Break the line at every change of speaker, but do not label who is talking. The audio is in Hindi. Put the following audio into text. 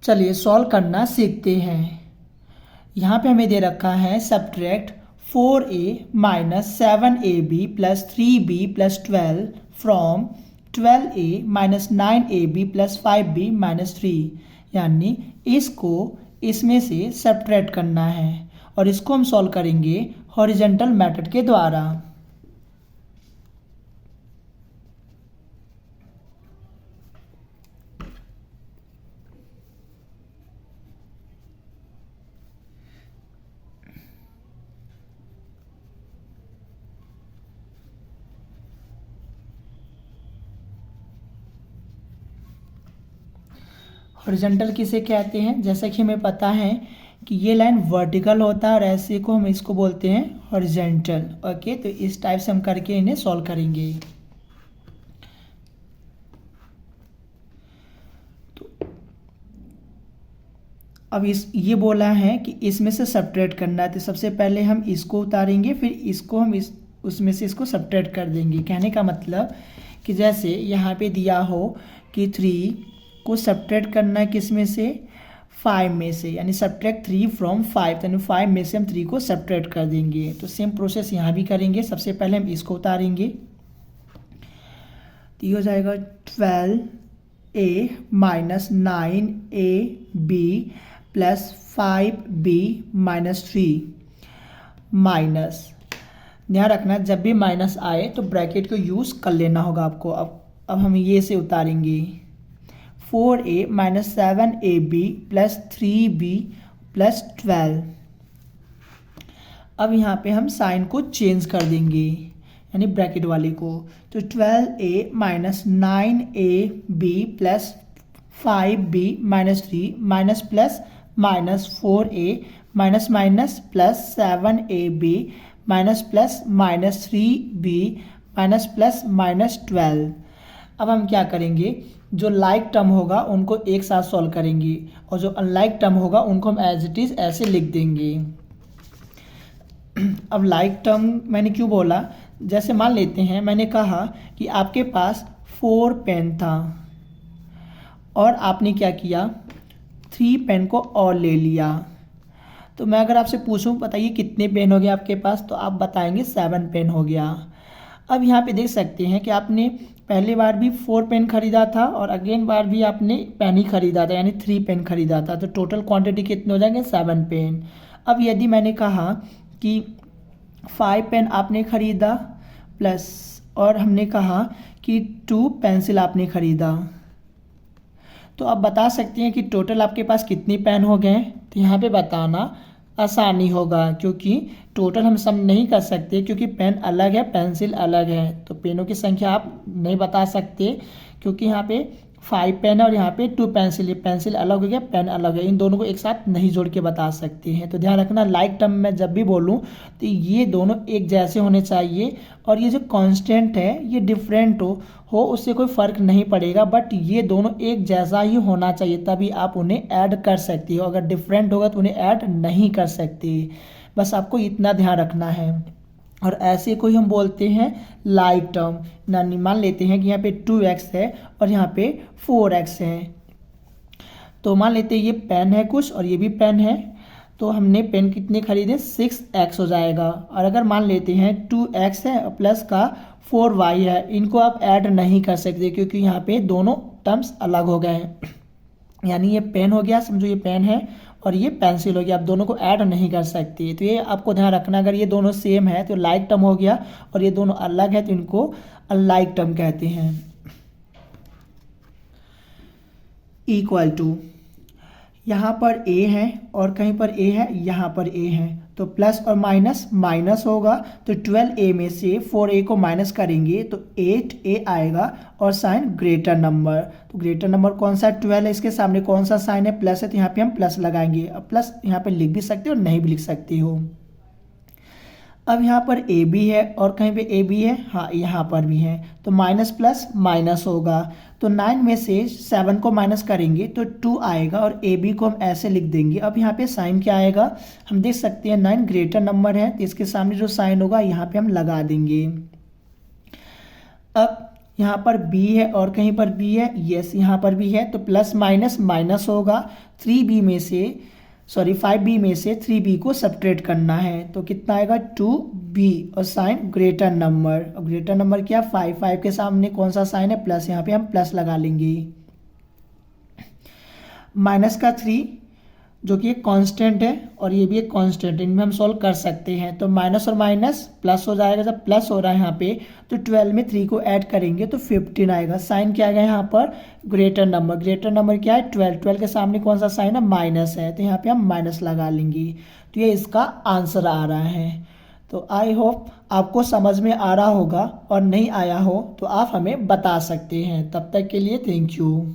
चलिए सॉल्व करना सीखते हैं। यहाँ पे हमें दे रखा है subtract 4a minus 7ab plus 3b plus 12 from 12a minus 9ab plus 5b minus 3, यानी इसको इसमें से सब्ट्रैक्ट करना है और इसको हम सॉल्व करेंगे हॉरिजॉन्टल मेथड के द्वारा। हॉरिजॉन्टल किसे कहते हैं? जैसा कि हमें पता है कि ये लाइन वर्टिकल होता है और ऐसे को हम इसको बोलते हैं हॉरिजॉन्टल। ओके, तो इस टाइप से हम करके इन्हें सॉल्व करेंगे। तो अब ये बोला है कि इसमें से सब्ट्रैक्ट करना है, तो सबसे पहले हम इसको उतारेंगे, फिर इसको हम उसमें से इसको सब्ट्रैक्ट कर देंगे। कहने का मतलब कि जैसे यहाँ पे दिया हो कि 3 को सब्ट्रैक्ट करना है किस में से, 5 में से, यानी सब्ट्रैक्ट 3 फ्रॉम 5, यानी 5 में से हम 3 को सब्ट्रैक्ट कर देंगे। तो सेम प्रोसेस यहाँ भी करेंगे। सबसे पहले हम इसको उतारेंगे, तो ये हो जाएगा 12a minus 9ab plus 5b minus 3 minus, ध्यान रखना जब भी माइनस आए तो ब्रैकेट को यूज़ कर लेना होगा आपको। अब हम ये से उतारेंगे 4a minus 7ab plus 3b plus 12। अब यहाँ पे हम साइन को चेंज कर देंगे, यानी ब्रैकेट वाले को, तो 12a minus 9ab plus 5b minus 3 minus plus minus 4a minus minus plus 7ab minus plus minus 3b minus plus minus 12। अब हम क्या करेंगे, जो लाइक टर्म होगा उनको एक साथ सॉल्व करेंगे और जो अनलाइक टर्म होगा उनको हम एज इट इज़ ऐसे लिख देंगे। अब लाइक टर्म मैंने क्यों बोला, जैसे मान लेते हैं मैंने कहा कि आपके पास 4 पेन था और आपने क्या किया, 3 पेन को और ले लिया। तो मैं अगर आपसे पूछूं बताइए कितने पेन हो गए आपके पास, तो आप बताएंगे 7 पेन हो गया। अब यहाँ पे देख सकते हैं कि आपने पहली बार भी 4 पेन खरीदा था और अगेन बार भी आपने पेन ही खरीदा था, यानी 3 पेन खरीदा था, तो टोटल क्वांटिटी कितने हो जाएंगे, 7 पेन। अब यदि मैंने कहा कि 5 पेन आपने खरीदा प्लस, और हमने कहा कि 2 पेंसिल आपने खरीदा, तो आप बता सकते हैं कि टोटल आपके पास कितने पेन हो गए। तो यहाँ पे बताना आसानी होगा, क्योंकि टोटल हम सब नहीं कर सकते, क्योंकि पेन अलग है पेंसिल अलग है, तो पेनों की संख्या आप नहीं बता सकते, क्योंकि यहाँ पे 5 पेन है और यहाँ पे 2 पेंसिल है, पेंसिल अलग हो गया पेन अलग है, इन दोनों को एक साथ नहीं जोड़ के बता सकते हैं। तो ध्यान रखना लाइक टर्म में जब भी बोलूँ तो ये दोनों एक जैसे होने चाहिए, और ये जो कांस्टेंट है ये डिफरेंट हो उससे कोई फ़र्क नहीं पड़ेगा, बट ये दोनों एक जैसा ही होना चाहिए, तभी आप उन्हें ऐड कर सकते हो। अगर डिफरेंट होगा तो उन्हें ऐड नहीं कर सकते, बस आपको इतना ध्यान रखना है। और ऐसे को ही हम बोलते हैं लाइक टर्म। यानी मान लेते हैं कि यहाँ पे 2x है और यहाँ पे 4x है, तो मान लेते हैं ये पेन है कुछ और ये भी पेन है, तो हमने पेन कितने खरीदे, 6x हो जाएगा। और अगर मान लेते हैं 2x है और प्लस का 4y है, इनको आप ऐड नहीं कर सकते क्योंकि यहाँ पे दोनों टर्म्स अलग हो गए हैं। यानी ये पेन हो गया, समझो ये पेन है और ये पेंसिल हो गया, आप दोनों को ऐड नहीं कर सकते। तो ये आपको ध्यान रखना, अगर ये दोनों सेम है तो लाइक टर्म हो गया, और ये दोनों अलग है तो इनको अनलाइक टर्म कहते हैं। इक्वल टू, यहाँ पर a है और कहीं पर a है, यहाँ पर a है, तो प्लस और माइनस माइनस होगा, तो 12a में से 4a को माइनस करेंगे तो 8a आएगा और साइन ग्रेटर नंबर। तो ग्रेटर नंबर कौन सा है, 12 है, इसके सामने कौन सा साइन है, प्लस है, तो यहाँ पे हम प्लस लगाएंगे। अब प्लस यहाँ पे लिख भी सकते हो और नहीं भी लिख सकते हो। अब यहाँ पर ए बी है और कहीं पे ए बी है, हाँ यहाँ पर भी है, तो माइनस प्लस माइनस होगा, तो 9 में से 7 को माइनस करेंगे तो 2 आएगा और ए बी को हम ऐसे लिख देंगे। अब यहाँ पे साइन क्या आएगा, हम देख सकते हैं 9 ग्रेटर नंबर है, तो इसके सामने जो साइन होगा यहाँ पे हम लगा देंगे। अब यहाँ पर b है और कहीं पर b है, यस यहाँ पर भी है, तो प्लस माइनस माइनस होगा। 3b में से 5b में से 3b को सब्ट्रैक्ट करना है, तो कितना आएगा 2b और साइन ग्रेटर नंबर, और ग्रेटर नंबर क्या 5 के सामने कौन सा साइन है प्लस, यहाँ पे हम प्लस लगा लेंगे। माइनस का 3 जो कि एक कांस्टेंट है और ये भी एक कांस्टेंट है, इनमें हम सॉल्व कर सकते हैं। तो माइनस और माइनस प्लस हो जाएगा, जब प्लस हो रहा है यहाँ पे तो 12 में 3 को ऐड करेंगे तो 15 आएगा। साइन क्या आएगा यहाँ पर ग्रेटर नंबर, ग्रेटर नंबर क्या है 12 के सामने कौन सा साइन है माइनस है, तो यहाँ पे हम माइनस लगा लेंगे। तो ये इसका आंसर आ रहा है। तो आई होप आपको समझ में आ रहा होगा, और नहीं आया हो तो आप हमें बता सकते हैं। तब तक के लिए थैंक यू।